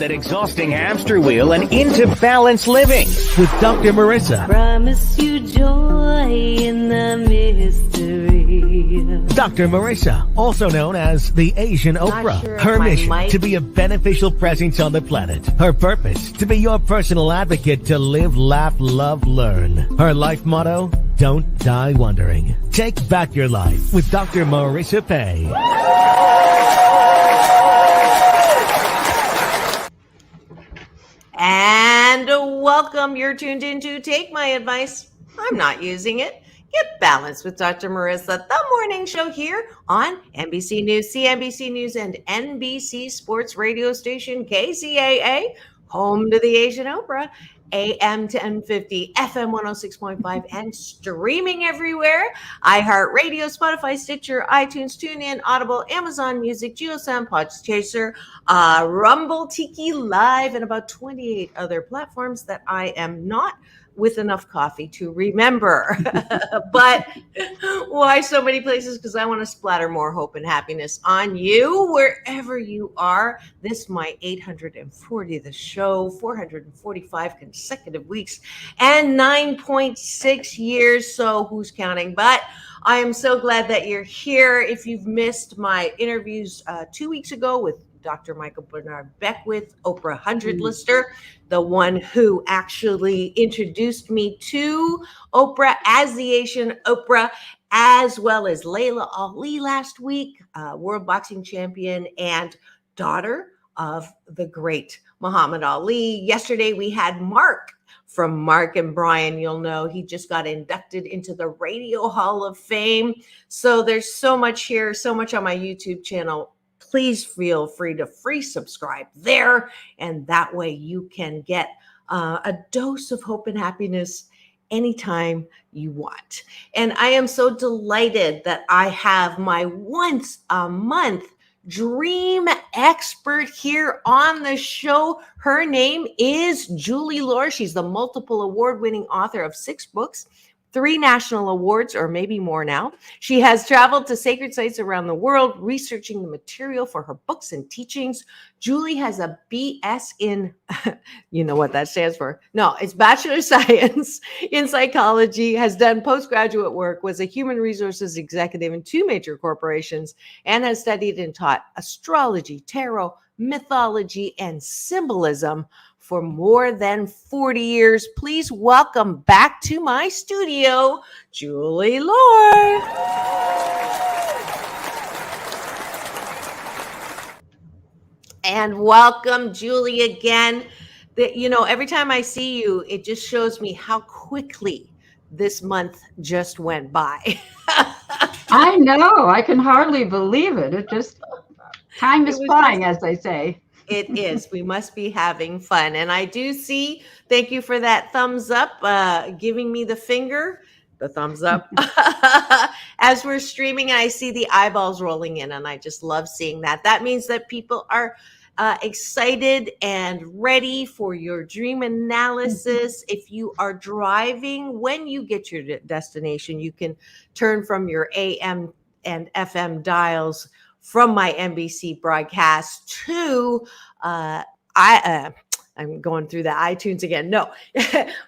That exhausting hamster wheel and into balanced living with Dr. Marissa. Promise you joy in the mystery. Dr. Marissa, also known as the Asian Oprah. Sure Her mission, to be a beneficial presence on the planet. Her purpose, to be your personal advocate to live, laugh, love, learn. Her life motto, don't die wondering. Take back your life with Dr. Marissa Pay. And welcome. You're tuned into Take My Advice. I'm not using it. Get balanced with Dr. Marissa, the morning show here on NBC News, CNBC News, and NBC Sports radio station KCAA, home to the Asian Oprah, AM 1050, FM 106.5, and streaming everywhere. iHeartRadio, Spotify, Stitcher, iTunes, TuneIn, Audible, Amazon Music, JioSaavn, Podchaser, Rumble, Tiki Live, and about 28 other platforms that I am not with enough coffee to remember. But why so many places? Because I want to splatter more hope and happiness on you wherever you are. This my 840th show, 445 consecutive weeks, and 9.6 years. So who's counting? But I am so glad that you're here. If you've missed my interviews 2 weeks ago with Dr. Michael Bernard Beckwith, Oprah 100 lister, the one who actually introduced me to Oprah as the Asian Oprah, as well as Layla Ali last week, world boxing champion and daughter of the great Muhammad Ali. Yesterday we had Mark from Mark and Brian. You'll know he just got inducted into the Radio Hall of Fame. So there's so much here, so much on my YouTube channel. Please feel free to free subscribe there. And that way you can get a dose of hope and happiness anytime you want. And I am so delighted that I have my once a month dream expert here on the show. Her name is Julie Loar. She's the multiple award-winning author of 6 books, 3 national awards, or maybe more now. She has traveled to sacred sites around the world, researching the material for her books and teachings. Julie has a BS in, you know what that stands for? No, it's Bachelor of Science in Psychology, has done postgraduate work, was a human resources executive in 2 major corporations, and has studied and taught astrology, tarot, mythology, and symbolism for more than 40 years. Please welcome back to my studio, Julie Loar. And welcome, Julie, again. Every time I see you, it just shows me how quickly this month just went by. I know. I can hardly believe it. Time is flying, as they say. It is. We must be having fun. And I do see, thank you for that thumbs up, giving me the finger, the thumbs up, as we're streaming. I see the eyeballs rolling in, and I just love seeing that. That means that people are excited and ready for your dream analysis. If you are driving, when you get your destination, you can turn from your AM and FM dials from my NBC broadcast to I'm going through the iTunes again. No,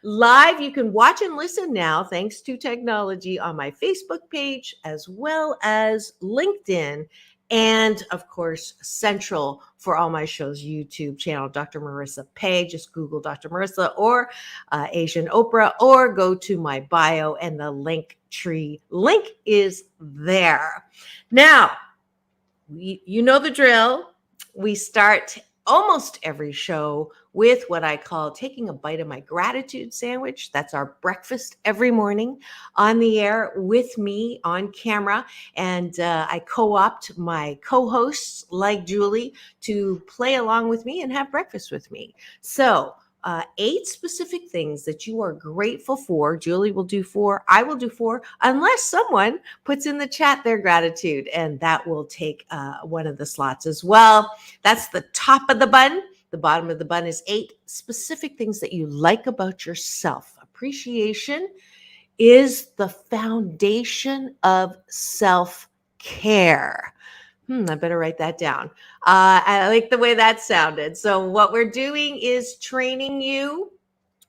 live. You can watch and listen now, thanks to technology, on my Facebook page, as well as LinkedIn, and of course, central for all my shows, YouTube channel, Dr. Marissa Pay. Just Google Dr. Marissa or Asian Oprah, or go to my bio and the link tree. Link is there. Now, you know the drill. We start almost every show with what I call taking a bite of my gratitude sandwich. That's our breakfast every morning on the air with me on camera. And I co-opt my co-hosts like Julie to play along with me and have breakfast with me. So 8 specific things that you are grateful for. Julie will do 4. I will do 4, unless someone puts in the chat their gratitude, and that will take one of the slots as well. That's the top of the bun. The bottom of the bun is 8 specific things that you like about yourself. Appreciation is the foundation of self-care. I better write that down. I like the way that sounded. So what we're doing is training you,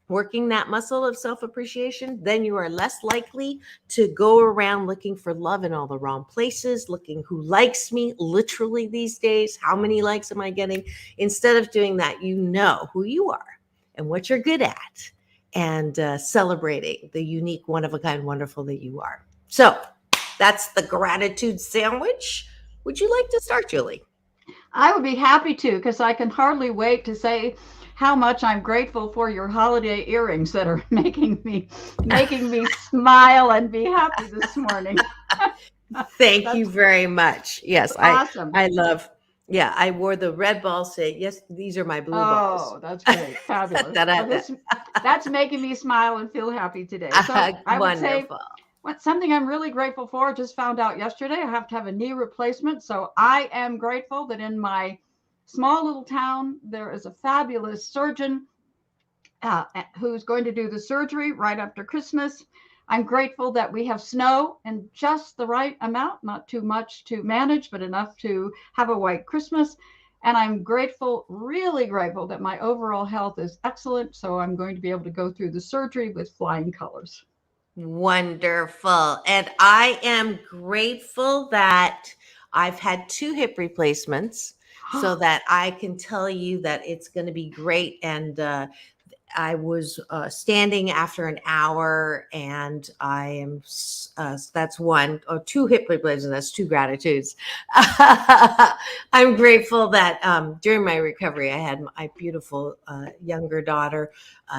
working that muscle of self-appreciation. Then you are less likely to go around looking for love in all the wrong places, looking who likes me literally these days. How many likes am I getting? Instead of doing that, you know who you are and what you're good at, and celebrating the unique, one-of-a-kind, wonderful that you are. So that's the gratitude sandwich. Would you like to start, Julie? I would be happy to, because I can hardly wait to say how much I'm grateful for your holiday earrings that are making me smile and be happy this morning. Thank you very much. Yes, Awesome. I love. Yeah, I wore the red balls. Say yes, these are my blue balls. Oh, that's great. Fabulous. Well, that's making me smile and feel happy today. So I would say something I'm really grateful for. Just found out yesterday I have to have a knee replacement. So I am grateful that in my small little town, there is a fabulous surgeon who's going to do the surgery right after Christmas. I'm grateful that we have snow in just the right amount, not too much to manage, but enough to have a white Christmas. And I'm grateful, really grateful, that my overall health is excellent. So I'm going to be able to go through the surgery with flying colors. Wonderful. And I am grateful that I've had 2 hip replacements so that I can tell you that it's going to be great. And I was standing after an hour, and I am, that's 1 or 2 hip replacements. That's 2 gratitudes. I'm grateful that during my recovery, I had my beautiful younger daughter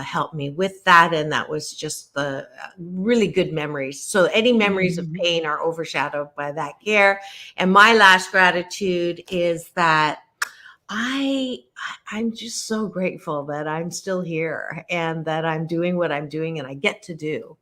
help me with that. And that was just the really good memories. So any memories of pain are overshadowed by that care. And my last gratitude is that I'm just so grateful that I'm still here and that I'm doing what I'm doing, and I get to do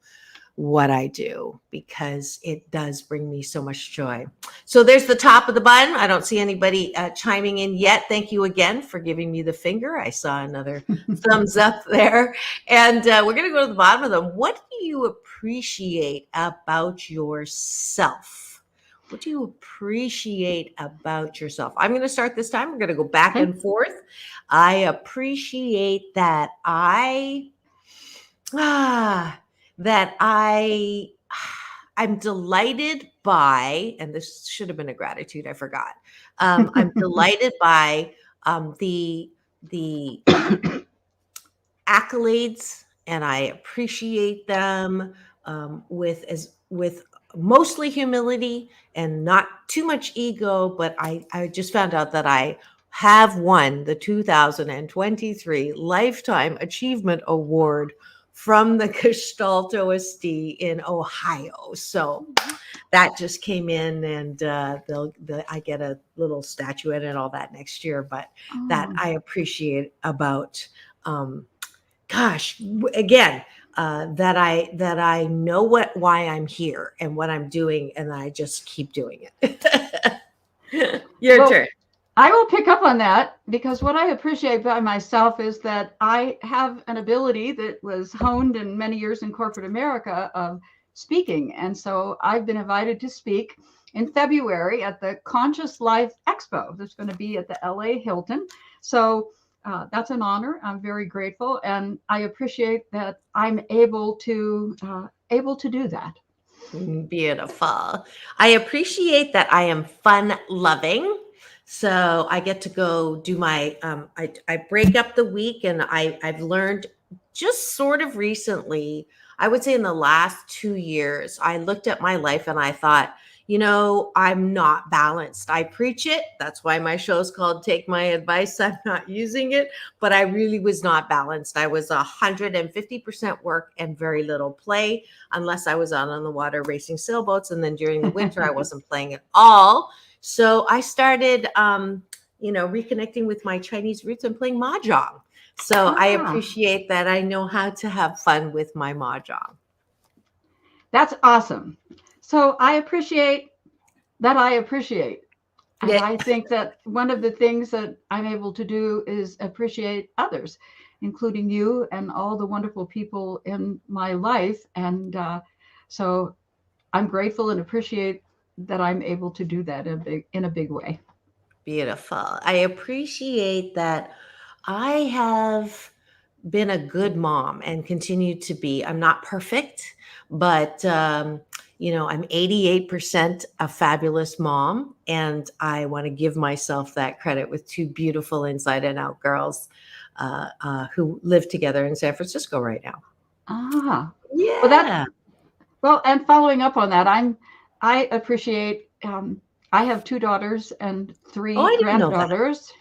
what I do because it does bring me so much joy. So there's the top of the button. I don't see anybody chiming in yet. Thank you again for giving me the finger. I saw another thumbs up there. And we're going to go to the bottom of them. What do you appreciate about yourself? What do you appreciate about yourself? I'm going to start this time. We're going to go back and forth. I appreciate that I'm delighted by, and this should have been a gratitude, I forgot. I'm delighted by the accolades, and I appreciate them with mostly humility and not too much ego. But I just found out that I have won the 2023 Lifetime Achievement Award from the Gestalt OSD in Ohio. So that just came in, and I get a little statuette and all that next year. But that I appreciate about, again, that I know why I'm here and what I'm doing, and I just keep doing it. Your turn. I will pick up on that, because what I appreciate by myself is that I have an ability that was honed in many years in corporate America of speaking. And so I've been invited to speak in February at the Conscious Life Expo that's going to be at the LA Hilton. So that's an honor. I'm very grateful, and I appreciate that I'm able to do that. Beautiful. I appreciate that I am fun loving. So I get to go do my, I break up the week, and I've learned just sort of recently, I would say in the last 2 years, I looked at my life and I thought, I'm not balanced. I preach it. That's why my show is called Take My Advice. I'm not using it, but I really was not balanced. I was 150% work and very little play, unless I was out on the water racing sailboats. And then during the winter, I wasn't playing at all. So I started, reconnecting with my Chinese roots and playing mahjong. So I appreciate that I know how to have fun with my mahjong. That's awesome. So I appreciate that. And I think that one of the things that I'm able to do is appreciate others, including you and all the wonderful people in my life. And so I'm grateful and appreciate that I'm able to do that in a big way. Beautiful. I appreciate that. I have been a good mom and continue to be. I'm not perfect, but I'm 88% a fabulous mom, and I want to give myself that credit with two beautiful inside and out girls who live together in San Francisco right now. Yeah. Well, and following up on that, I appreciate. I have 2 daughters and 3 granddaughters.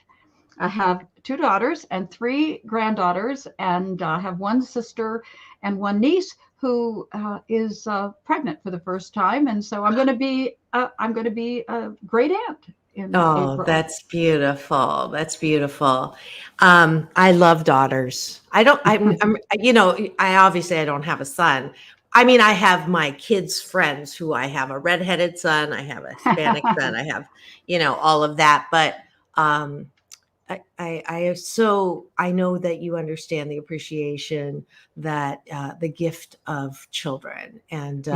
I have 2 daughters and 3 granddaughters, and I have 1 sister and 1 niece who is pregnant for the first time, and so I'm going to be a great aunt in April. That's beautiful. That's beautiful. I love daughters. I obviously I don't have a son. I mean, I have my kids' friends who I have a redheaded son, I have a Hispanic son, I have, all of that. But I know that you understand the appreciation that the gift of children, and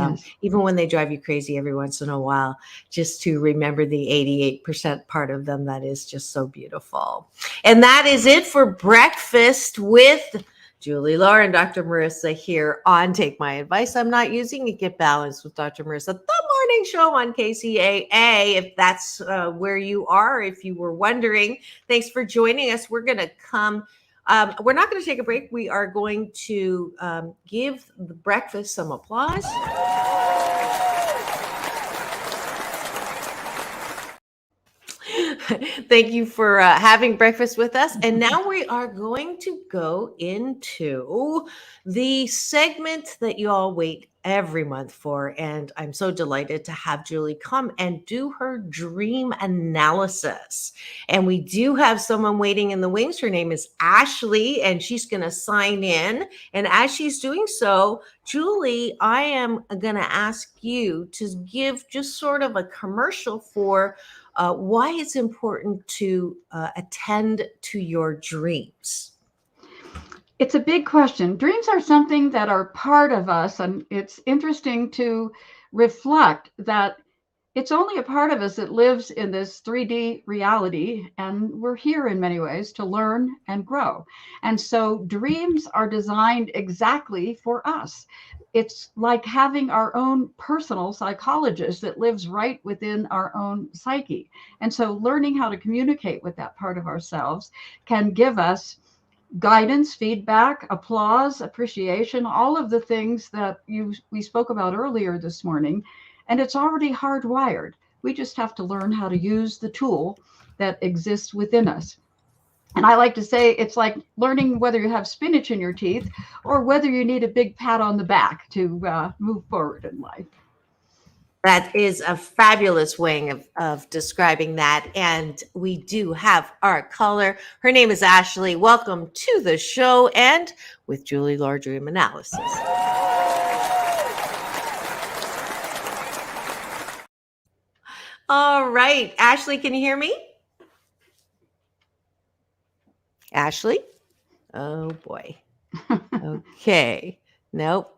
even when they drive you crazy every once in a while, just to remember the 88% part of them that is just so beautiful. And that is it for Breakfast with Julie Loar and Dr. Marissa here on Take My Advice. I'm not using it. Get balanced with Dr. Marissa, the morning show on KCAA. If that's where you are, if you were wondering, thanks for joining us. We're going to come. We're not going to take a break. We are going to give the breakfast some applause. Thank you for having breakfast with us. And now we are going to go into the segment that you all wait every month for. And I'm so delighted to have Julie come and do her dream analysis. And we do have someone waiting in the wings. Her name is Ashley, and she's going to sign in. And as she's doing so, Julie, I am going to ask you to give just sort of a commercial for why it's important to attend to your dreams. It's a big question. Dreams are something that are part of us, and it's interesting to reflect that it's only a part of us that lives in this 3D reality, and we're here in many ways to learn and grow. And so dreams are designed exactly for us. It's like having our own personal psychologist that lives right within our own psyche. And so learning how to communicate with that part of ourselves can give us guidance, feedback, applause, appreciation, all of the things that we spoke about earlier this morning. And it's already hardwired. We just have to learn how to use the tool that exists within us. And I like to say it's like learning whether you have spinach in your teeth or whether you need a big pat on the back to move forward in life. That is a fabulous way of describing that. And we do have our caller. Her name is Ashley. Welcome to the show and with Julie Loar Dream Analysis. All right. Ashley, can you hear me? Ashley? Oh, boy. Okay. Nope.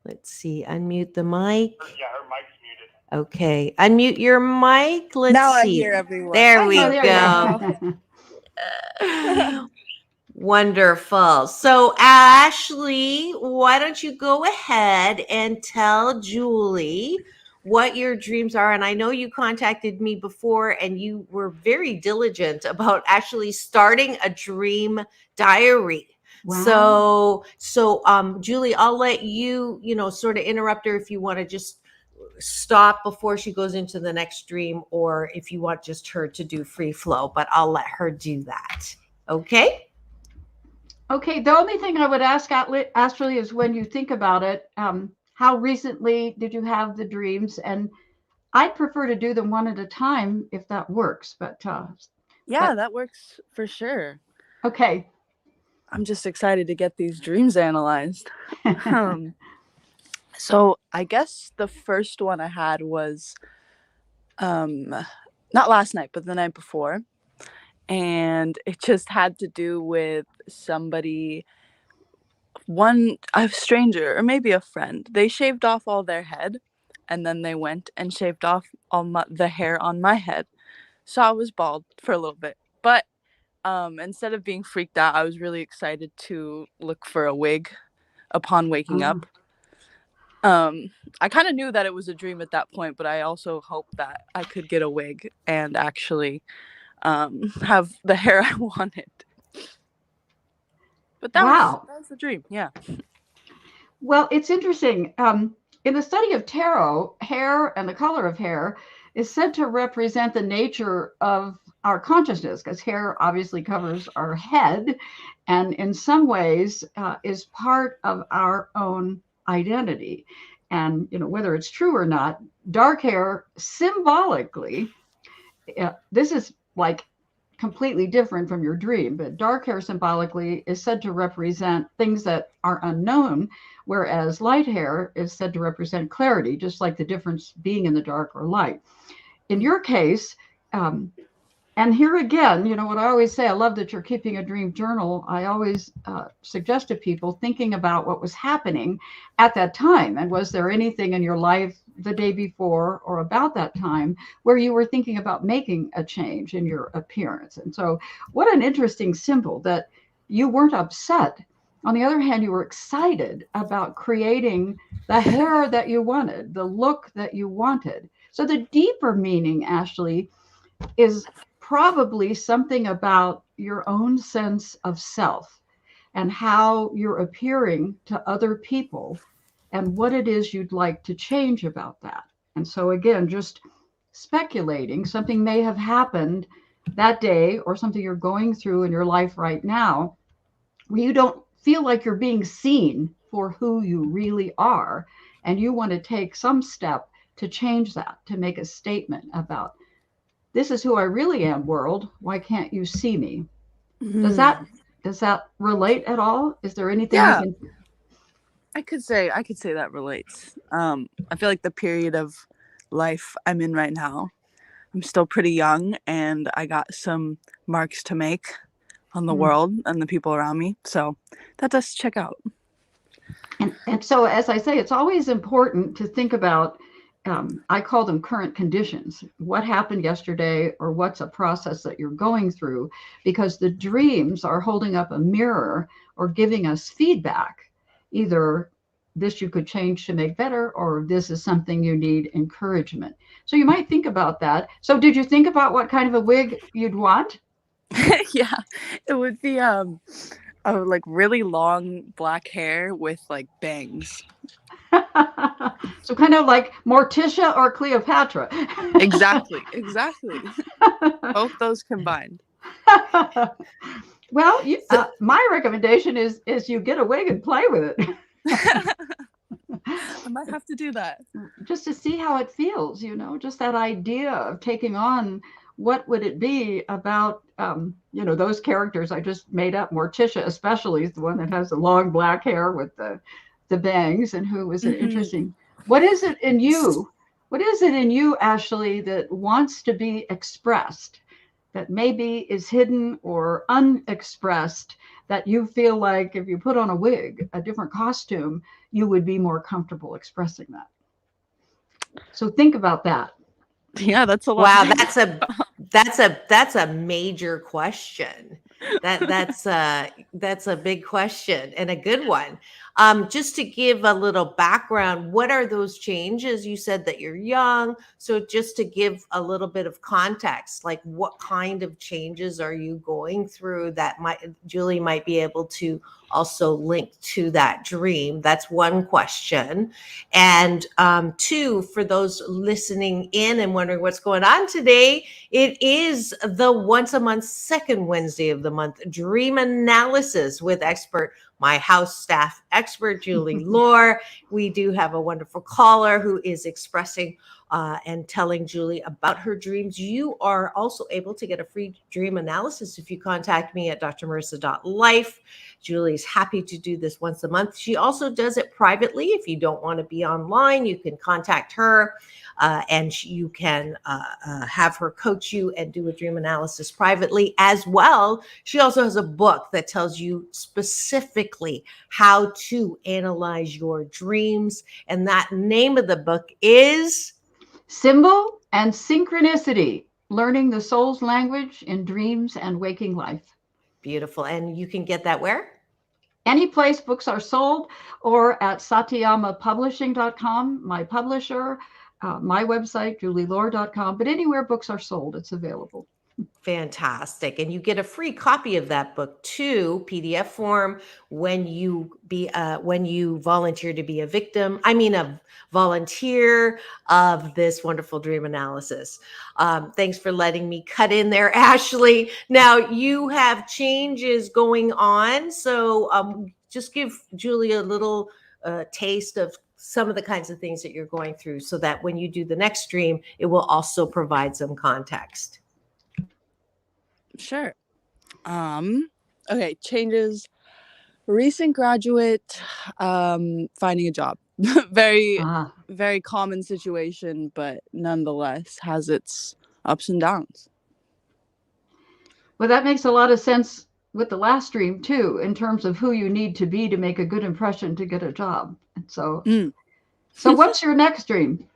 Let's see. Unmute the mic. Yeah, her mic's muted. Okay. Unmute your mic. Let's now see. I hear everyone. There we go. Wonderful. So, Ashley, why don't you go ahead and tell Julie what your dreams are? And I know you contacted me before and you were very diligent about actually starting a dream diary. Wow. So, Julie, I'll let you, sort of interrupt her if you want to just stop before she goes into the next dream, or if you want just her to do free flow, but I'll let her do that. Okay. Okay. The only thing I would ask Ashley is when you think about it, how recently did you have the dreams? And I'd prefer to do them one at a time if that works, but that works for sure. Okay. I'm just excited to get these dreams analyzed. So I guess the first one I had was not last night, but the night before. And it just had to do with somebody, a stranger or maybe a friend. They shaved off all their head and then they went and shaved off all the hair on my head. So I was bald for a little bit. But instead of being freaked out, I was really excited to look for a wig upon waking up. I kind of knew that it was a dream at that point, but I also hoped that I could get a wig and actually have the hair I wanted. But that was the dream, yeah. Well, it's interesting. In the study of tarot, hair and the color of hair is said to represent the nature of our consciousness, because hair obviously covers our head and in some ways is part of our own identity. And, you know, whether it's true or not, dark hair symbolically, this is like completely different from your dream, but dark hair symbolically is said to represent things that are unknown, whereas light hair is said to represent clarity, just like the difference being in the dark or light. In your case, and here again, you know what I always say, I love that you're keeping a dream journal. I always suggest to people thinking about what was happening at that time. And was there anything in your life the day before or about that time where you were thinking about making a change in your appearance? And so what an interesting symbol that you weren't upset. On the other hand, you were excited about creating the hair that you wanted, the look that you wanted. So the deeper meaning, Ashley, is probably something about your own sense of self and how you're appearing to other people and what it is you'd like to change about that. And so again, just speculating, something may have happened that day or something you're going through in your life right now where you don't feel like you're being seen for who you really are. And you want to take some step to change that, to make a statement about, this is who I really am, world. Why can't you see me? Does that relate at all? Is there anything you can... I could say that relates. I feel like the period of life I'm in right now, I'm still pretty young and I got some marks to make on the world and the people around me. So that does check out. And so, as I say, it's always important to think about, I call them current conditions. What happened yesterday, or what's a process that you're going through, because the dreams are holding up a mirror or giving us feedback. Either this you could change to make better, or this is something you need encouragement. So you might think about that. So did you think about what kind of a wig you'd want? Yeah, it would be like really long black hair with like bangs. So kind of like Morticia or Cleopatra. Exactly. Both those combined. Well, my recommendation is you get a wig and play with it. I might have to do that. Just to see how it feels, you know, just that idea of taking on what would it be about, you know, those characters I just made up. Morticia especially is the one that has the long black hair with the bangs, and who was it interesting. What is it in you? What is it in you, Ashley, that wants to be expressed, that maybe is hidden or unexpressed, that you feel like if you put on a wig, a different costume, you would be more comfortable expressing that? So think about that. Yeah, that's a lot. Wow, that's a major question. That's a big question and a good one. Just to give a little background, what are those changes? You said that you're young, so just to give a little bit of context, like what kind of changes are you going through that Julie might be able to also link to that dream? That's one question. And two, for those listening in and wondering what's going on today, it is the once a month, second Wednesday of the month, dream analysis with my house staff expert, Julie Loar. We do have a wonderful caller who is expressing and telling Julie about her dreams, you are also able to get a free dream analysis if you contact me at drmarissa.life. Julie's happy to do this once a month. She also does it privately. If you don't want to be online, you can contact her and you can have her coach you and do a dream analysis privately as well. She also has a book that tells you specifically how to analyze your dreams. And that name of the book is Symbol and Synchronicity, Learning the Soul's Language in Dreams and Waking Life. Beautiful. And you can get that where? Any place books are sold, or at satyamapublishing.com, my publisher, my website, julielore.com. But anywhere books are sold, it's available. Fantastic. And you get a free copy of that book too, PDF form, when you volunteer to be a volunteer of this wonderful dream analysis. Thanks for letting me cut in there, Ashley. Now you have changes going on. So just give Julie a little taste of some of the kinds of things that you're going through so that when you do the next dream, it will also provide some context. Sure. Okay, changes. Recent graduate, finding a job. Very common situation, but nonetheless has its ups and downs. Well, that makes a lot of sense with the last dream too, in terms of who you need to be to make a good impression to get a job. And so, so what's your next dream?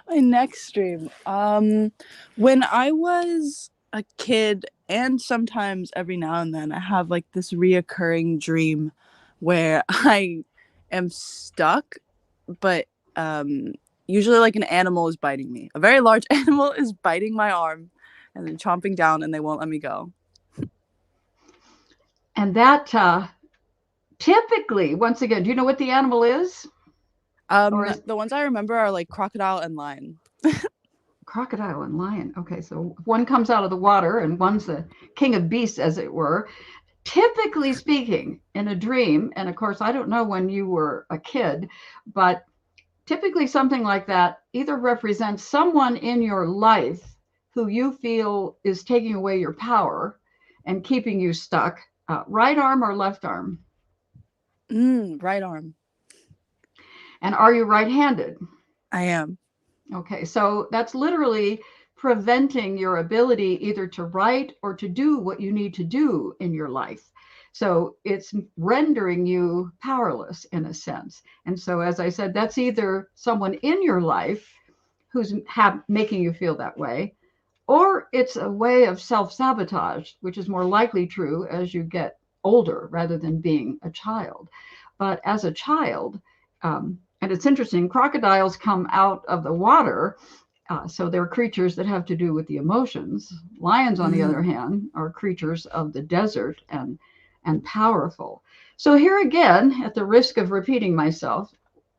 My next dream. When I was a kid, and sometimes every now and then, I have like this reoccurring dream where I am stuck, but usually like an animal is biting me. A very large animal is biting my arm and then chomping down, and they won't let me go. And that typically, once again, do you know what the animal is? The ones I remember are like crocodile and lion. Crocodile and lion. Okay, so one comes out of the water and one's the king of beasts, as it were. Typically speaking, in a dream, and of course, I don't know when you were a kid, but typically something like that either represents someone in your life who you feel is taking away your power and keeping you stuck. Right arm or left arm? Right arm. And are you right-handed? I am. Okay, so that's literally preventing your ability either to write or to do what you need to do in your life. So it's rendering you powerless in a sense. And so, as I said, that's either someone in your life who's making you feel that way, or it's a way of self-sabotage, which is more likely true as you get older rather than being a child. But as a child, and it's interesting, crocodiles come out of the water, so they're creatures that have to do with the emotions. Lions, on the other hand, are creatures of the desert and powerful. So here again, at the risk of repeating myself,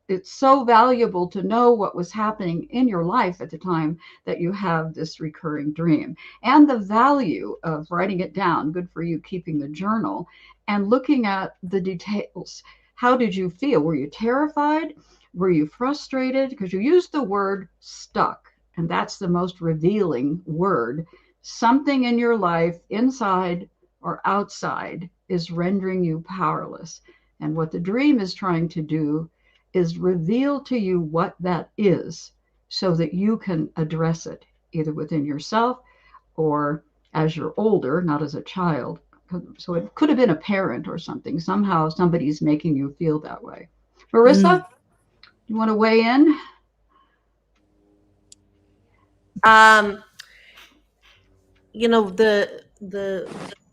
it's so valuable to know what was happening in your life at the time that you have this recurring dream, and the value of writing it down. Good for you, keeping the journal and looking at the details. How did you feel? Were you terrified? Were you frustrated? Because you used the word stuck, and that's the most revealing word. Something in your life, inside or outside, is rendering you powerless. And what the dream is trying to do is reveal to you what that is so that you can address it, either within yourself or as you're older, not as a child. So it could have been a parent or something. Somehow somebody's making you feel that way. Marissa, you want to weigh in? You know,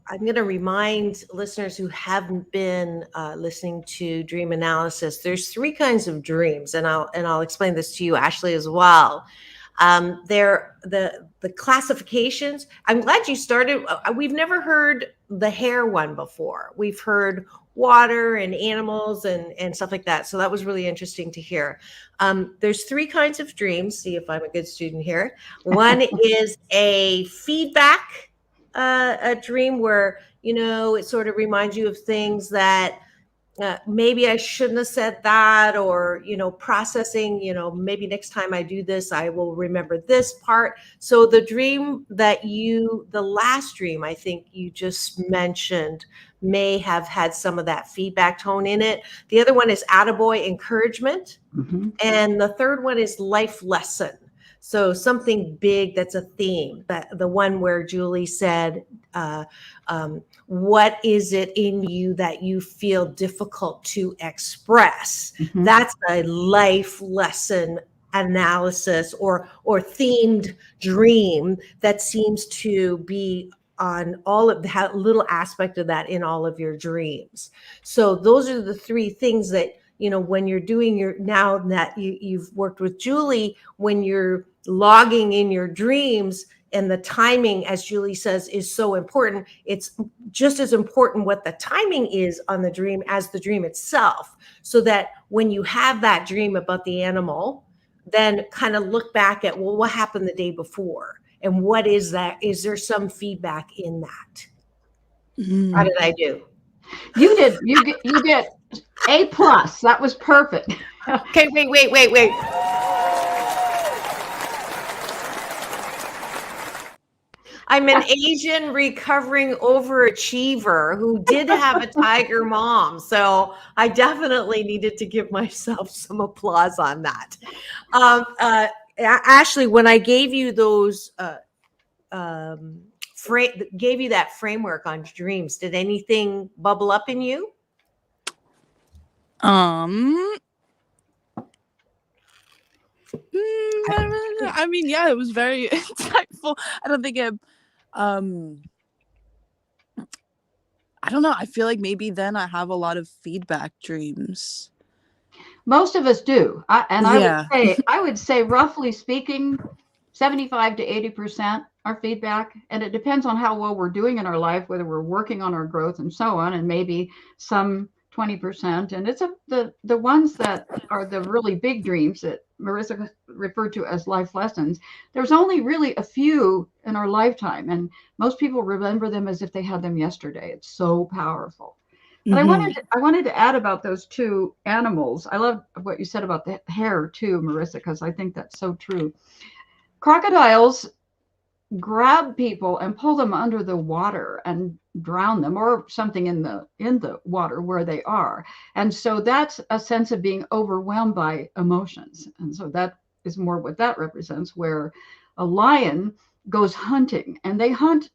I'm going to remind listeners who haven't been listening to dream analysis. There's three kinds of dreams, and I'll explain this to you, Ashley, as well. They're the classifications. I'm glad you started. We've never heard the hair one before. We've heard water and animals and stuff like that. So that was really interesting to hear. There's three kinds of dreams. See if I'm a good student here. One is a feedback a dream where, you know, it sort of reminds you of things that maybe I shouldn't have said that, or, processing, maybe next time I do this, I will remember this part. So the dream the last dream I think you just mentioned may have had some of that feedback tone in it. The other one is attaboy, encouragement. Mm-hmm. And the third one is life lesson. So something big that's a theme, that the one where Julie said, what is it in you that you feel difficult to express? Mm-hmm. That's a life lesson analysis or themed dream that seems to be on all of that little aspect of that in all of your dreams. So those are the three things that, when you're doing now that you've worked with Julie, when you're logging in your dreams, and the timing, as Julie says, is so important. It's just as important what the timing is on the dream as the dream itself. So that when you have that dream about the animal, then kind of look back at, well, what happened the day before? And what is that? Is there some feedback in that? How did I do? You did. You get A+. That was perfect. Okay, wait. I'm an Asian recovering overachiever who did have a tiger mom. So I definitely needed to give myself some applause on that. Ashley, when I gave you those, gave you that framework on dreams, did anything bubble up in you? I mean, yeah, it was very insightful. I don't think I don't know. I feel like maybe then I have a lot of feedback dreams. Most of us do. I would say roughly speaking, 75 to 80% are feedback. And it depends on how well we're doing in our life, whether we're working on our growth and so on, and maybe some 20%. And it's the ones that are the really big dreams that Marissa referred to as life lessons. There's only really a few in our lifetime, and most people remember them as if they had them yesterday. It's so powerful. But mm-hmm. I wanted to add about those two animals. I love what you said about the hair too, Marissa, because I think that's so true. Crocodiles grab people and pull them under the water and drown them, or something in the water where they are. And so that's a sense of being overwhelmed by emotions. And so that is more what that represents, where a lion goes hunting, and they hunt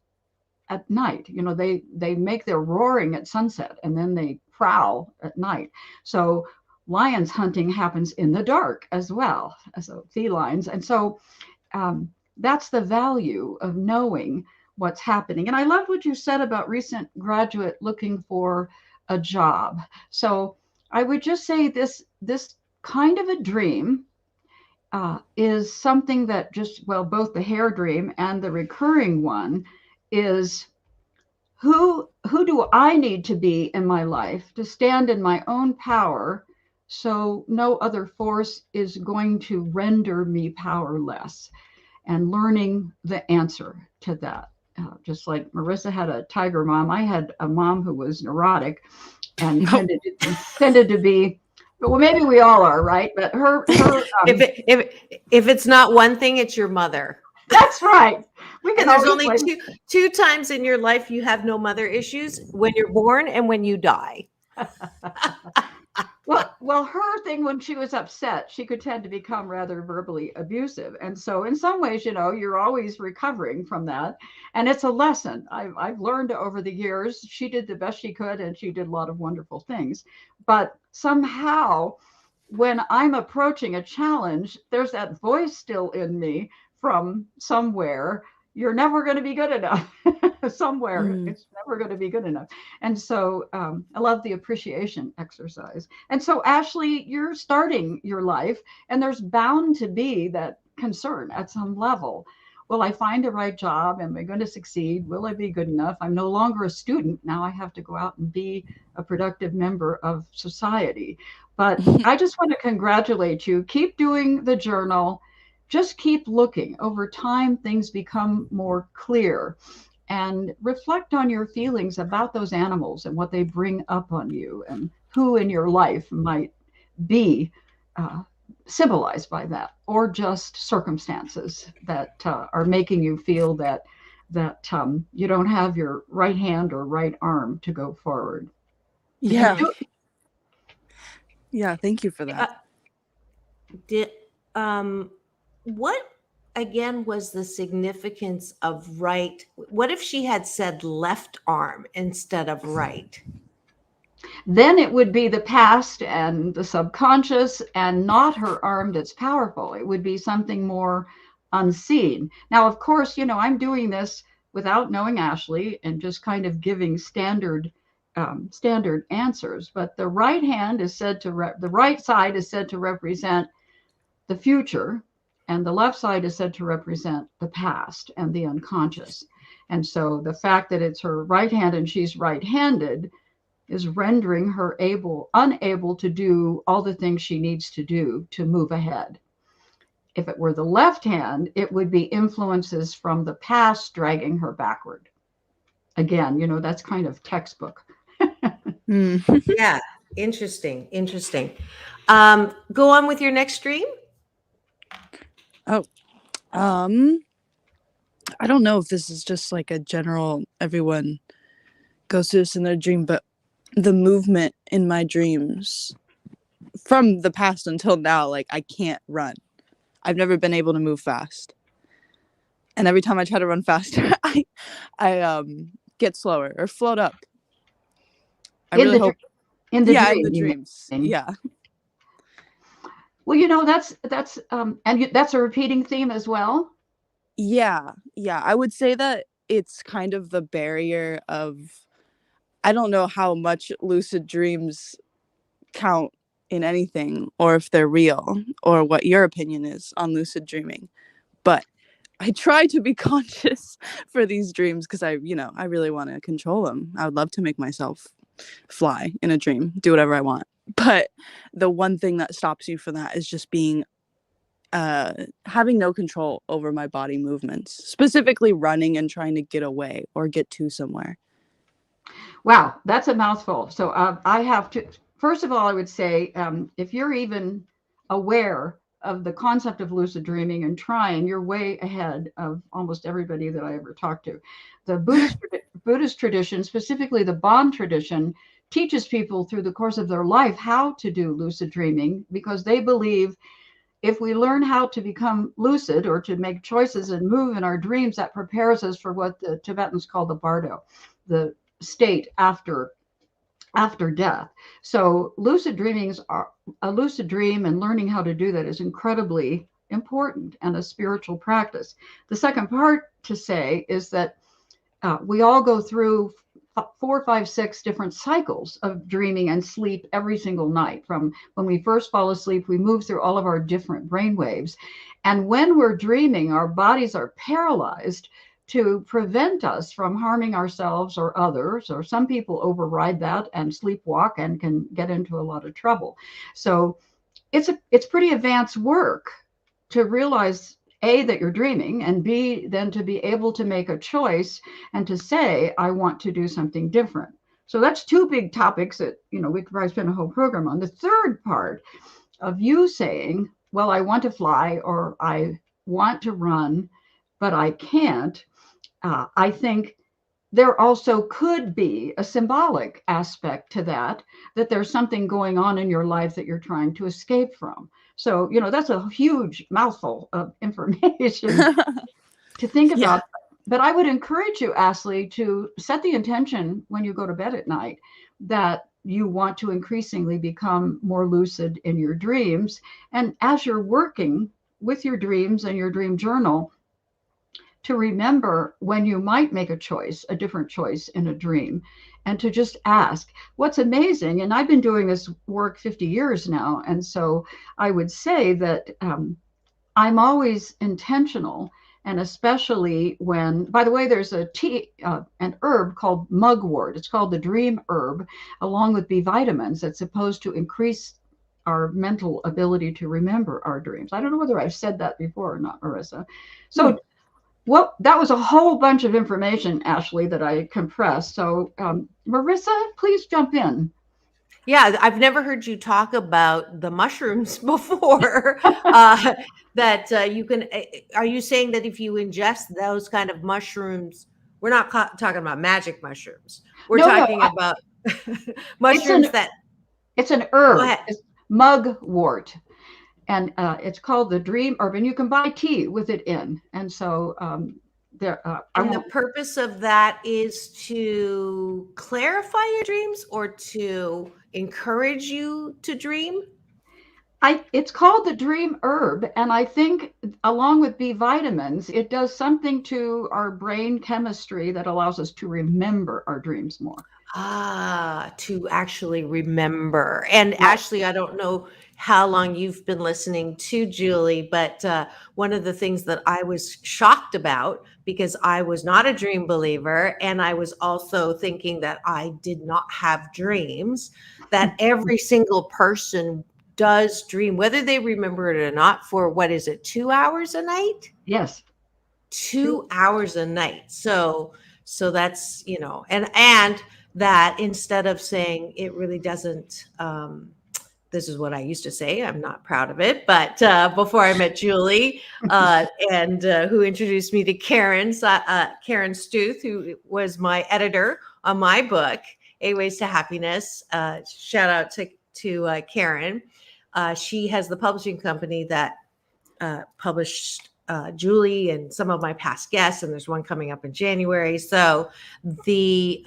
at night. They make their roaring at sunset, and then they prowl at night. So lions hunting happens in the dark as well, so felines. And so that's the value of knowing what's happening. And I love what you said about recent graduate looking for a job. So I would just say this kind of a dream is something that both the hair dream and the recurring one is, who do I need to be in my life to stand in my own power, so no other force is going to render me powerless? And learning the answer to that. Just like Marissa had a tiger mom, I had a mom who was neurotic and tended to be, well, maybe we all are, right? But her if it's not one thing, it's your mother. That's right. There's only two times in your life you have no mother issues: when you're born and when you die. Well, her thing, when she was upset, she could tend to become rather verbally abusive. And so in some ways, you're always recovering from that. And it's a lesson I've learned over the years. She did the best she could, and she did a lot of wonderful things. But somehow, when I'm approaching a challenge, there's that voice still in me from somewhere. You're never going to be good enough. Somewhere it's never going to be good enough. And so I love the appreciation exercise. And so Ashley, you're starting your life, and there's bound to be that concern at some level. Will I find the right job? Am I going to succeed? Will I be good enough? I'm no longer a student. Now I have to go out and be a productive member of society. But I just want to congratulate you. Keep doing the journal. Just keep looking. Over time, things become more clear. And reflect on your feelings about those animals and what they bring up on you, and who in your life might be symbolized by that, or just circumstances that are making you feel that you don't have your right hand or right arm to go forward. Yeah. Yeah, thank you for that. What again was the significance of right? What if she had said left arm instead of right? Then it would be the past and the subconscious, and not her arm that's powerful. It would be something more unseen. Now, of course, I'm doing this without knowing Ashley and just kind of giving standard answers. But the right hand is said to the right side is said to represent the future, and the left side is said to represent the past and the unconscious. And so the fact that it's her right hand and she's right-handed is rendering her unable to do all the things she needs to do to move ahead. If it were the left hand, it would be influences from the past dragging her backward. Again, that's kind of textbook. Yeah, interesting. Go on with your next dream. Oh, I don't know if this is just like a general, everyone goes through this in their dream, but the movement in my dreams from the past until now, like I can't run. I've never been able to move fast. And every time I try to run faster, I get slower or float up. I really hope in the dreams. Yeah. Well, that's and that's a repeating theme as well. Yeah. I would say that it's kind of the barrier of, I don't know how much lucid dreams count in anything, or if they're real, or what your opinion is on lucid dreaming. But I try to be conscious for these dreams because I really want to control them. I would love to make myself fly in a dream, do whatever I want. But the one thing that stops you from that is just being having no control over my body movements, specifically running and trying to get away or get to somewhere. Wow, that's a mouthful. So I have to, first of all, I would say, if you're even aware of the concept of lucid dreaming and trying, you're way ahead of almost everybody that I ever talked to. The Buddhist tradition, specifically the Bon tradition, teaches people through the course of their life how to do lucid dreaming, because they believe if we learn how to become lucid or to make choices and move in our dreams, that prepares us for what the Tibetans call the bardo, the state after death. So lucid dreamings are a lucid dream, and learning how to do that is incredibly important and a spiritual practice. The second part to say is that we all go through 4, 5, 6 different cycles of dreaming and sleep every single night. From when we first fall asleep, we move through all of our different brain waves. And when we're dreaming, our bodies are paralyzed to prevent us from harming ourselves or others, or some people override that and sleepwalk and can get into a lot of trouble. So it's pretty advanced work to realize, A, that you're dreaming, and B, then to be able to make a choice and to say, I want to do something different. So that's 2 big topics that, we could probably spend a whole program on. The third part of you saying, well, I want to fly or I want to run, but I can't. I think there also could be a symbolic aspect to that there's something going on in your life that you're trying to escape from. So, that's a huge mouthful of information to think about. Yeah. But I would encourage you, Ashley, to set the intention when you go to bed at night that you want to increasingly become more lucid in your dreams. And as you're working with your dreams and your dream journal, to remember when you might make a different choice in a dream, and to just ask. What's amazing, and I've been doing this work 50 years now, and so I would say that I'm always intentional, and especially when, by the way, there's an herb called mugwort. It's called the dream herb, along with B vitamins, that's supposed to increase our mental ability to remember our dreams. I don't know whether I've said that before or not, Marissa. So well, that was a whole bunch of information, Ashley, that I compressed. So, Marissa, please jump in. Yeah, I've never heard you talk about the mushrooms before. That you can. Are you saying that if you ingest those kind of mushrooms, we're not talking about magic mushrooms. We're No, no, talking about it's mushrooms an that. it's an Go herb. ahead. It's mugwort, and it's called the dream herb, and you can buy tea with it in. And so there, I And the won't. purpose of that is to clarify your dreams or to encourage you to dream. It's called the dream herb, and I think along with B vitamins, it does something to our brain chemistry that allows us to remember our dreams more. To actually remember. And Right. Ashley, I don't know how long you've been listening to Julie, but one of the things that I was shocked about, because I was not a dream believer, and I was also thinking that I did not have dreams, that every single person does dream, whether they remember it or not, for what is it, 2 hours a night? Yes. 2 hours a night. So that's, and that instead of saying it really doesn't, this is what I used to say, I'm not proud of it, but before I met Julie, and who introduced me to Karen Stuth, who was my editor on my book, Eight Ways to Happiness. Shout out to Karen. She has the publishing company that published Julie and some of my past guests, and there's one coming up in January. So the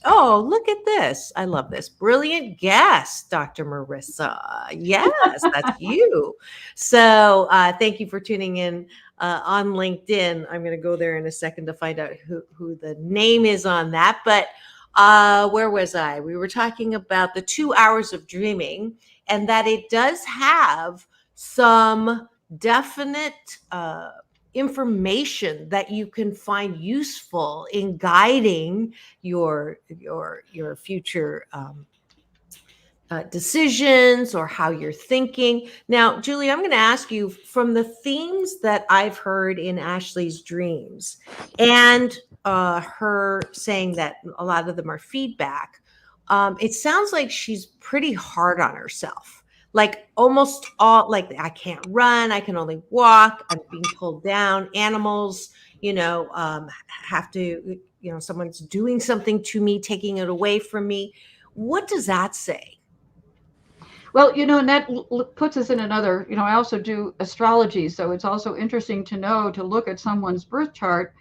oh, look at this. I love this. Brilliant guest, Dr. Marissa. Yes, that's you. So thank you for tuning in on LinkedIn. I'm going to go there in a second to find out who the name is on that. But where was I? We were talking about the 2 hours of dreaming, and that it does have some definite information that you can find useful in guiding your future decisions or how you're thinking. Now, Julie, I'm going to ask you, from the themes that I've heard in Ashley's dreams, and her saying that a lot of them are feedback, it sounds like she's pretty hard on herself. Like almost all, like, I can't run, I can only walk, I'm being pulled down, animals, have to, someone's doing something to me, taking it away from me. What does that say? Well, and that puts us in another, I also do astrology. So it's also interesting to look at someone's birth chart,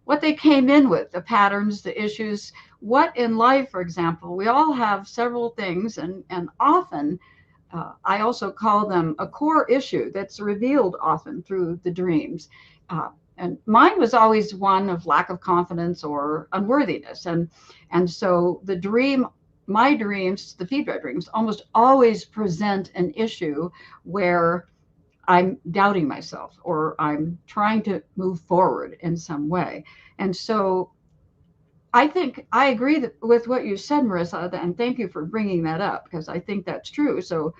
what they came in with, the patterns, the issues, what in life, for example, we all have several things, and often I also call them a core issue that's revealed often through the dreams. And mine was always one of lack of confidence or unworthiness. And so my dreams, the feedback dreams, almost always present an issue where I'm doubting myself or I'm trying to move forward in some way. And so I think I agree with what you said, Marissa, and thank you for bringing that up, because I think that's true. So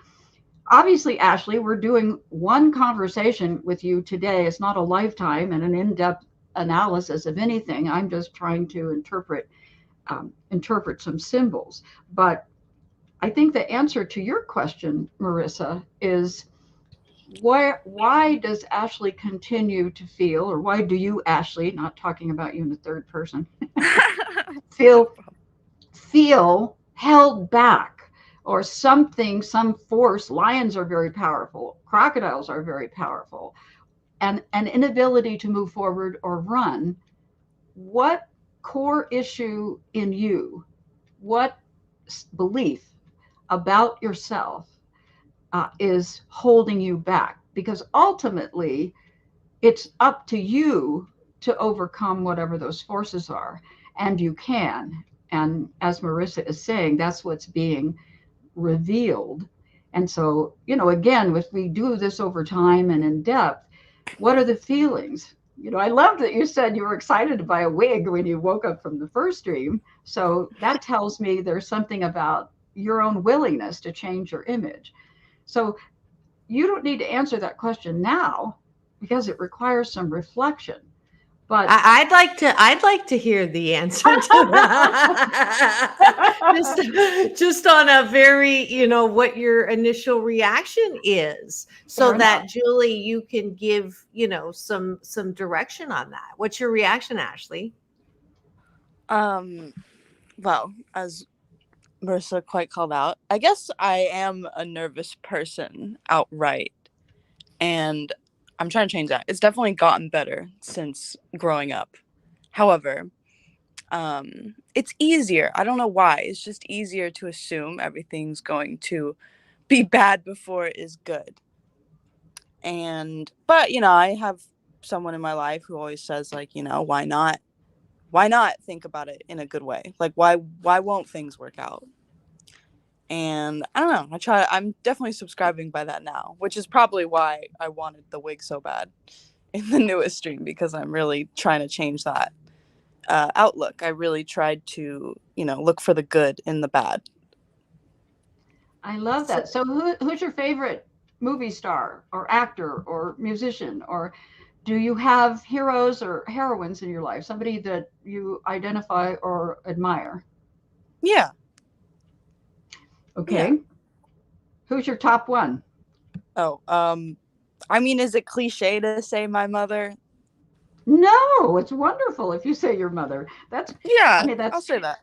obviously, Ashley, we're doing one conversation with you today. It's not a lifetime and an in-depth analysis of anything. I'm just trying to interpret some symbols. But I think the answer to your question, Marissa, is why does Ashley continue to feel, or why do you, Ashley, not talking about you in the third person, feel held back, or something, some force? Lions are very powerful, crocodiles are very powerful, and an inability to move forward or run. What core issue in you, what belief about yourself is holding you back? Because ultimately it's up to you to overcome whatever those forces are, and you can. And as Marissa is saying, that's what's being revealed. And so, again, if we do this over time and in depth, what are the feelings? I love that you said you were excited to buy a wig when you woke up from the first dream. So that tells me there's something about your own willingness to change your image. So you don't need to answer that question now, because it requires some reflection. But I'd like to hear the answer to that. just on a very, what your initial reaction is, so that Julie, you can give, some direction on that. What's your reaction, Ashley? Well, as Marissa quite called out, I guess I am a nervous person outright, and I'm trying to change that. It's definitely gotten better since growing up. However, it's easier. I don't know why. It's just easier to assume everything's going to be bad before it is good. But I have someone in my life who always says, like, why not think about it in a good way? Like, why won't things work out? And I don't know. I'm definitely subscribing by that now, which is probably why I wanted the wig so bad in the newest stream, because I'm really trying to change that outlook. I really tried to, look for the good in the bad. I love that. So who's your favorite movie star or actor or musician, or do you have heroes or heroines in your life? Somebody that you identify or admire? Yeah. Okay. Yeah. Who's your top one? Oh, I mean, is it cliche to say my mother? No, it's wonderful if you say your mother. That's I'll say that.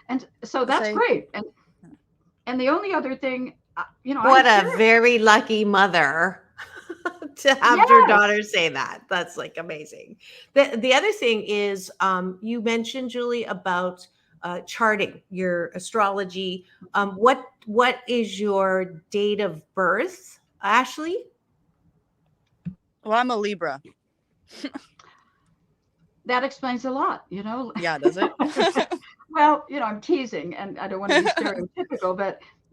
And so that's great. And the only other thing, what a very lucky mother to have your daughter say that. That's like amazing. The other thing is, you mentioned, Julie, about charting your astrology. What is your date of birth, Ashley? Well, I'm a Libra. That explains a lot, Yeah, does it? Well, I'm teasing, and I don't want to be stereotypical,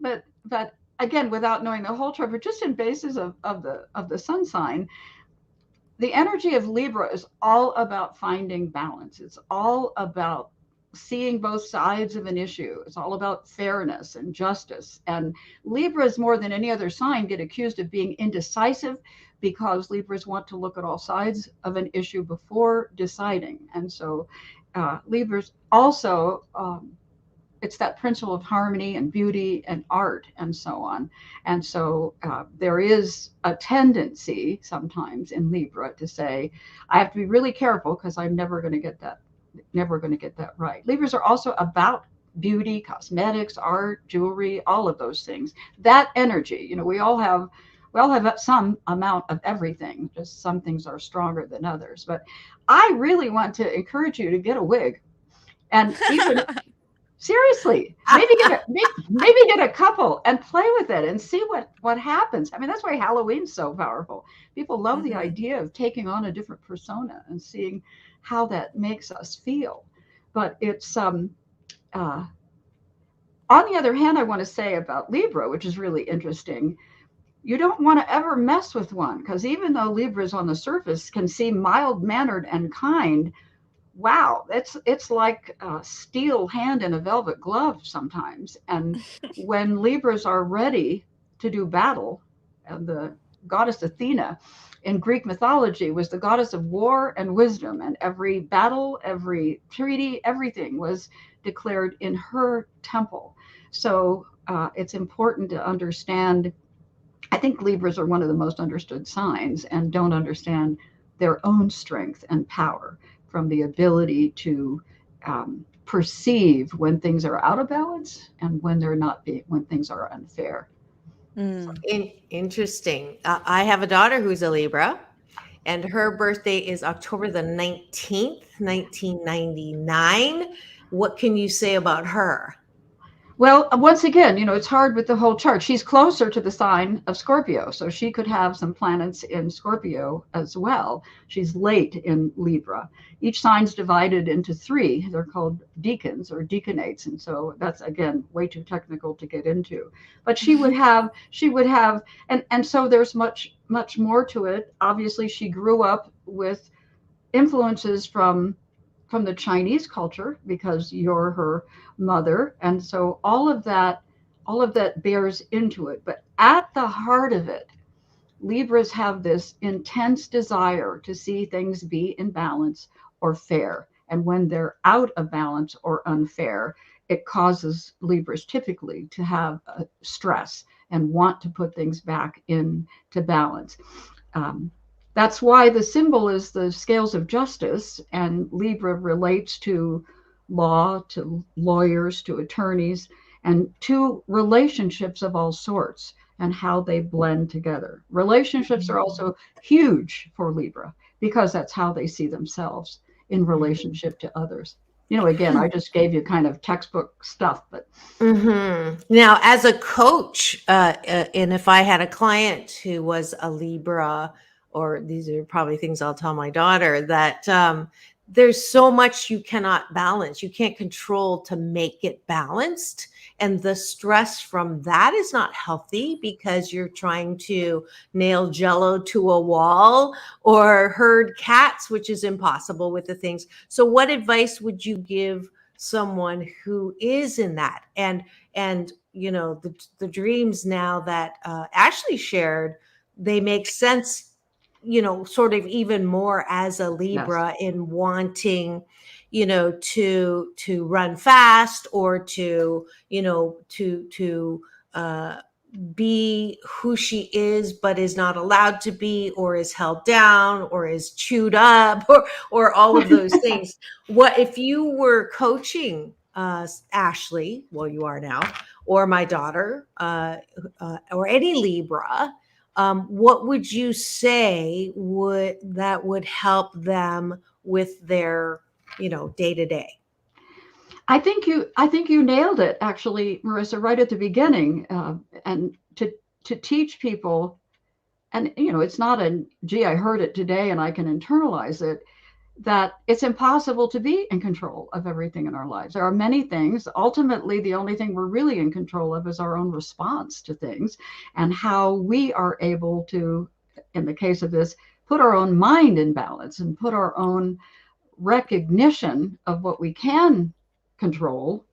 but again, without knowing the whole chart, but just in basis of the sun sign, the energy of Libra is all about finding balance. It's all about seeing both sides of an issue. It's all about fairness and justice. And Libras, more than any other sign, get accused of being indecisive, because Libras want to look at all sides of an issue before deciding. And so Libras also, it's that principle of harmony and beauty and art and so on. And so there is a tendency sometimes in Libra to say, I have to be really careful because I'm never going to get that right. Libras are also about beauty, cosmetics, art, jewelry, all of those things. That energy, we all have some amount of everything. Just some things are stronger than others. But I really want to encourage you to get a wig, and even seriously, maybe get a couple and play with it and see what happens. I mean, that's why Halloween's so powerful. People love the idea of taking on a different persona and seeing how that makes us feel. But it's on the other hand, I want to say about Libra, which is really interesting, you don't want to ever mess with one, because even though Libras on the surface can seem mild-mannered and kind, wow, it's like a steel hand in a velvet glove sometimes. And when Libras are ready to do battle, and the goddess Athena in Greek mythology was the goddess of war and wisdom, and every battle, every treaty, everything was declared in her temple. So it's important to understand. I think Libras are one of the most understood signs and don't understand their own strength and power, from the ability to perceive when things are out of balance and when when things are unfair. Interesting. I have a daughter who's a Libra, and her birthday is October the 19th, 1999. What can you say about her? Well, once again, it's hard with the whole chart. She's closer to the sign of Scorpio, so she could have some planets in Scorpio as well. She's late in Libra. Each sign's divided into 3. They're called decans or deacanates, and so that's, again, way too technical to get into. But she would have, and so there's much more to it. Obviously, she grew up with influences from the Chinese culture, because you're her mother. And so all of that bears into it. But at the heart of it, Libras have this intense desire to see things be in balance or fair. And when they're out of balance or unfair, it causes Libras typically to have stress and want to put things back into balance. That's why the symbol is the scales of justice, and Libra relates to law, to lawyers, to attorneys, and to relationships of all sorts and how they blend together. Relationships are also huge for Libra because that's how they see themselves in relationship to others. Again, I just gave you kind of textbook stuff, but. Now, as a coach, and if I had a client who was a Libra, or these are probably things I'll tell my daughter, that there's so much you cannot balance. You can't control to make it balanced. And the stress from that is not healthy because you're trying to nail Jello to a wall or herd cats, which is impossible with the things. So what advice would you give someone who is in that? And the dreams now that Ashley shared, they make sense, sort of even more as a Libra in wanting, to run fast or to be who she is, but is not allowed to be, or is held down, or is chewed up, or all of those things. What if you were coaching Ashley, well, you are now, or my daughter, or any Libra? What would you say would help them with their, day to day? I think you nailed it, actually, Marissa, right at the beginning, and to teach people, and it's not gee, I heard it today and I can internalize it, that it's impossible to be in control of everything in our lives. There are many things. Ultimately, the only thing we're really in control of is our own response to things and how we are able to, in the case of this, put our own mind in balance and put our own recognition of what we can control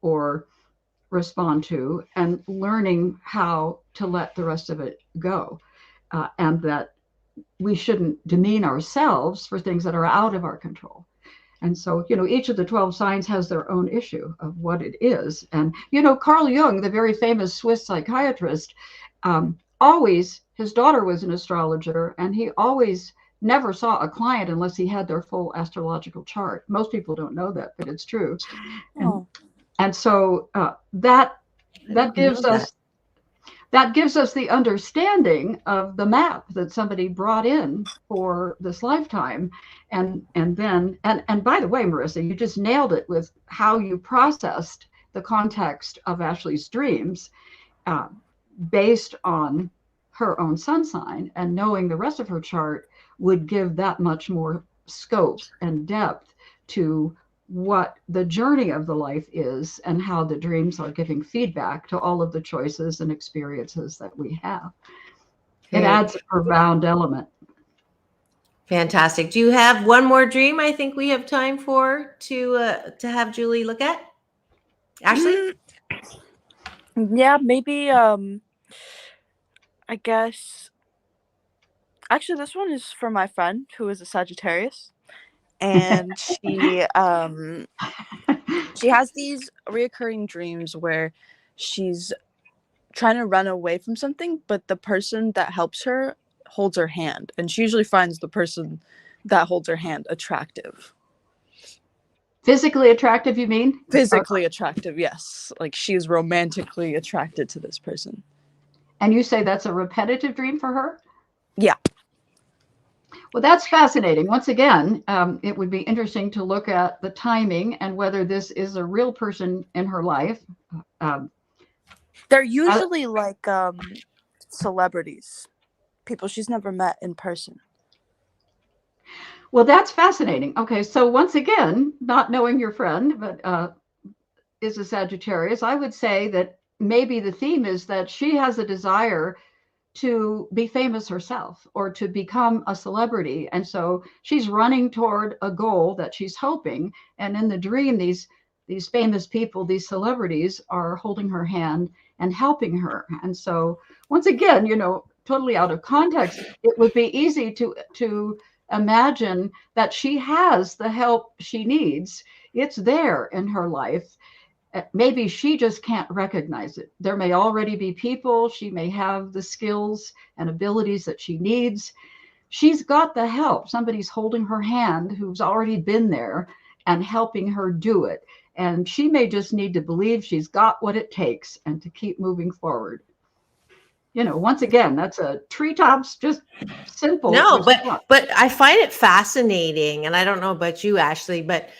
or respond to, and learning how to let the rest of it go, and that we shouldn't demean ourselves for things that are out of our control. And so, each of the 12 signs has their own issue of what it is. And, Carl Jung, the very famous Swiss psychiatrist, always, his daughter was an astrologer, and he always never saw a client unless he had their full astrological chart. Most people don't know that, but it's true. And so that gives us the understanding of the map that somebody brought in for this lifetime. And by the way, Marissa, you just nailed it with how you processed the context of Ashley's dreams based on her own sun sign, and knowing the rest of her chart would give that much more scope and depth to what the journey of the life is and how the dreams are giving feedback to all of the choices and experiences that we have. It adds a profound element. Fantastic. Do you have one more dream I think we have time for to have Julie look at? Ashley? Yeah, maybe I guess actually this one is for my friend who is a Sagittarius, and she has these reoccurring dreams where she's trying to run away from something, but the person that helps her holds her hand, and she usually finds the person that holds her hand attractive. Physically attractive, you mean? Physically attractive, yes. Like, she's romantically attracted to this person. And you say that's a repetitive dream for her? Yeah. Well, that's fascinating. Once again, it would be interesting to look at the timing and whether this is a real person in her life. They're usually like celebrities, people she's never met in person. Well, that's fascinating. Okay, so once again, not knowing your friend, but is a Sagittarius, I would say that maybe the theme is that she has a desire to be famous herself or to become a celebrity. And so she's running toward a goal that she's hoping. And in the dream, these famous people, these celebrities are holding her hand and helping her. And so once again, totally out of context, it would be easy to imagine that she has the help she needs. It's there in her life. Maybe she just can't recognize it. There may already be people. She may have the skills and abilities that she needs. She's got the help. Somebody's holding her hand who's already been there and helping her do it. And she may just need to believe she's got what it takes and to keep moving forward. Once again, that's a treetops, just simple. No, but I find it fascinating. And I don't know about you, Ashley, but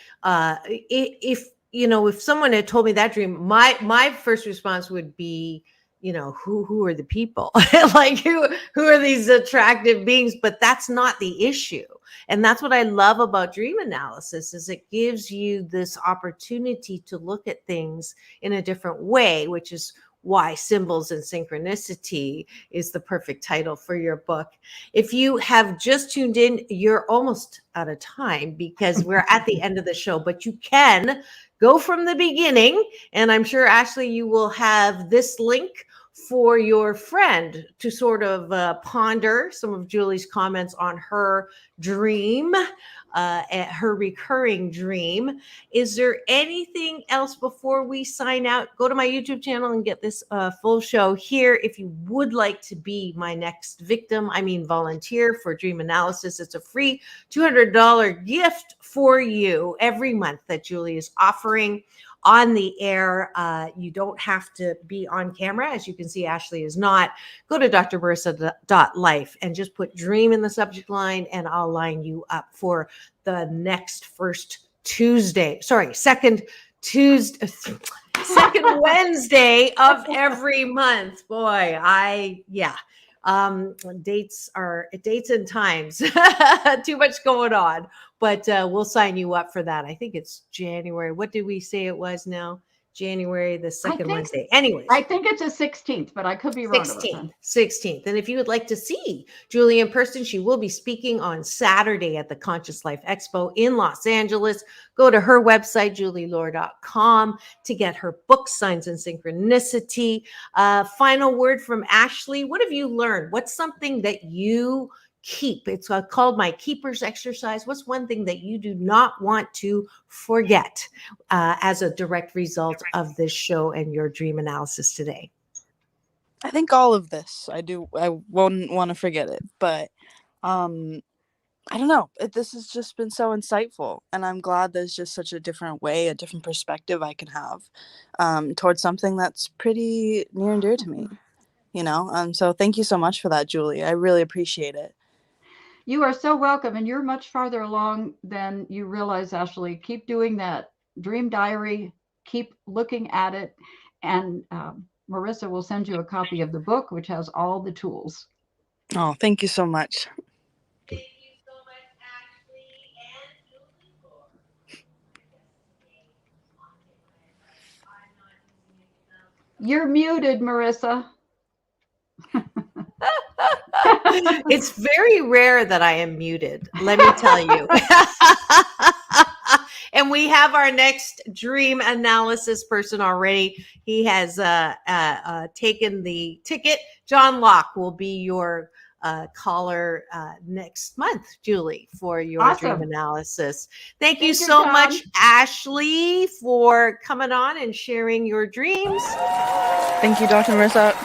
if someone had told me that dream, my first response would be, who are the people? Like who are these attractive beings? But that's not the issue. And that's what I love about dream analysis is it gives you this opportunity to look at things in a different way, which is why Symbols and Synchronicity is the perfect title for your book. If you have just tuned in, you're almost out of time because we're at the end of the show, but you can go from the beginning. And I'm sure, Ashley, you will have this link for your friend to sort of ponder some of Julie's comments on her dream, her recurring dream. Is there anything else before we sign out? Go to my YouTube channel and get this full show here. If you would like to be my next victim, volunteer for dream analysis, it's a free $200 gift for you every month that Julie is offering on the air. You don't have to be on camera. As you can see, Ashley is not. Go to drmarissa.life and just put dream in the subject line and I'll line you up for the next second Wednesday of every month. Boy, dates and times, too much going on, but we'll sign you up for that. I think it's January. What did we say it was now? January the second Wednesday. Anyways, I think it's the 16th, but I could be wrong. 16th. And if you would like to see Julie in person, she will be speaking on Saturday at the Conscious Life Expo in Los Angeles. Go to her website, julieloar.com, to get her book, Signs and Synchronicity. Final word from Ashley. What have you learned? What's something that you keep? It's called my keepers exercise. What's one thing that you do not want to forget as a direct result of this show and your dream analysis today? I think all of this. I won't want to forget it, but I don't know. This has just been so insightful, and I'm glad there's just such a different way, a different perspective I can have towards something that's pretty near and dear to me. So thank you so much for that, Julie. I really appreciate it. You are so welcome, and you're much farther along than you realize, Ashley. Keep doing that dream diary. Keep looking at it, and Marissa will send you a copy of the book, which has all the tools. Oh, thank you so much. Thank you so much, Ashley and Julie. You're muted, Marissa. It's very rare that I am muted, let me tell you. And we have our next dream analysis person already. He has taken the ticket. John Locke will be your caller next month, Julie, for your awesome dream analysis. Thank you so much, Ashley, for coming on and sharing your dreams. Thank you, Dr. Marissa.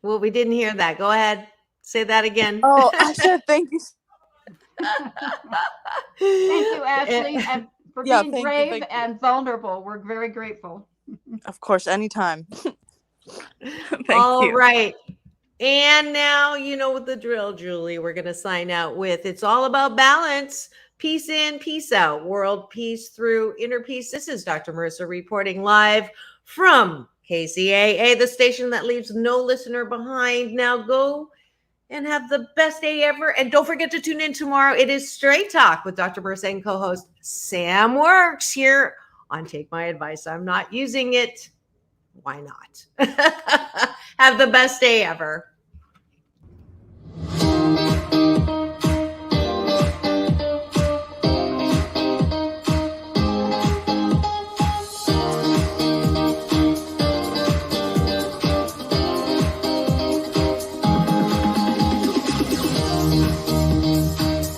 Well, we didn't hear that. Go ahead. Say that again. Oh, I said thank you. Thank you, Ashley, and for being brave and vulnerable. We're very grateful. Of course, anytime. All right. And now you know what the drill, Julie. We're going to sign out with it's all about balance. Peace in, peace out. World peace through inner peace. This is Dr. Marissa reporting live from KCAA, the station that leaves no listener behind. Now go and have the best day ever. And don't forget to tune in tomorrow. It is Straight Talk with Dr. Marissa and co-host Sam Works here on Take My Advice. I'm not using it. Why not? Have the best day ever.